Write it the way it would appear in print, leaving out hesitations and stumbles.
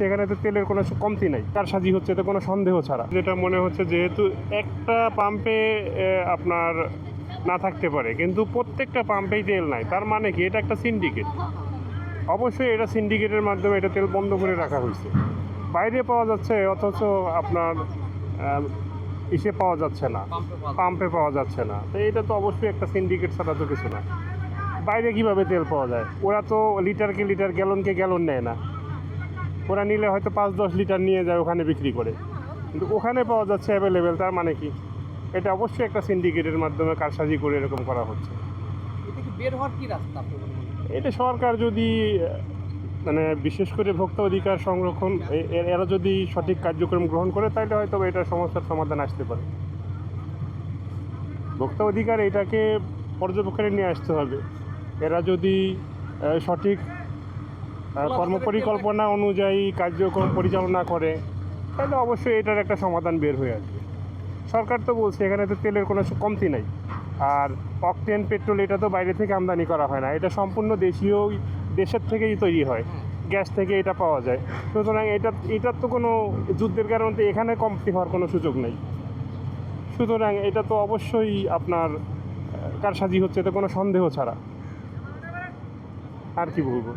সেখানে তো তেলের কোনো কমতি নাই, কারসাজি হচ্ছে তো কোনো সন্দেহ ছাড়া। যেটা মনে হচ্ছে যেহেতু একটা পাম্পে আপনার না থাকতে পারে, কিন্তু প্রত্যেকটা পাম্পেই তেল নাই, তার মানে কি এটা একটা সিন্ডিকেট। অবশ্যই এটা সিন্ডিকেটের মাধ্যমে এটা তেল বন্ধ করে রাখা হয়েছে। বাইরে পাওয়া যাচ্ছে অথচ আপনার ইসে পাওয়া যাচ্ছে না, পাম্পে পাওয়া যাচ্ছে না। তো এটা তো অবশ্যই একটা সিন্ডিকেট ছাড়া তো কিছু না। বাইরে কিভাবে তেল পাওয়া যায়? ওরা তো লিটারকে লিটার, গ্যালনকে গ্যালন নেয় না। ওরা নিলে হয়তো 5-10 লিটার নিয়ে যায়, ওখানে বিক্রি করে। কিন্তু ওখানে পাওয়া যাচ্ছে অ্যাভেলেবেল, তার মানে কি এটা অবশ্যই একটা সিন্ডিকেটের মাধ্যমে কারসাজি করে এরকম করা হচ্ছে। এটা কি বের হওয়ার কি রাস্তা আপনি মনে করেন? এটা সরকার যদি মানে বিশেষ করে ভোক্তা অধিকার সংরক্ষণ এরা যদি সঠিক কার্যক্রম গ্রহণ করে, তাহলে হয়তো এটার সমস্যার সমাধান আসতে পারে। ভোক্তা অধিকার এটাকে পর্যবেক্ষণে নিয়ে আসতে হবে। এরা যদি সঠিক কর্মপরিকল্পনা অনুযায়ী কার্যক্রম পরিচালনা করে, তাহলে অবশ্যই এটার একটা সমাধান বের হয়ে আসবে। সরকার তো বলছে এখানে তো তেলের কোনো কমতি নাই, আর অকটেন পেট্রোল এটা তো বাইরে থেকে আমদানি করা হয় না, এটা সম্পূর্ণ দেশের থেকেই তৈরি হয়, গ্যাস থেকে এটা পাওয়া যায়। সুতরাং এটার তো কোনো যুদ্ধের কারণে এখানে কমতি হওয়ার কোনো সুযোগ নেই। সুতরাং এটা তো অবশ্যই আপনার কারসাজি হচ্ছে, তো কোনো সন্দেহ ছাড়া। আর কি বলবো।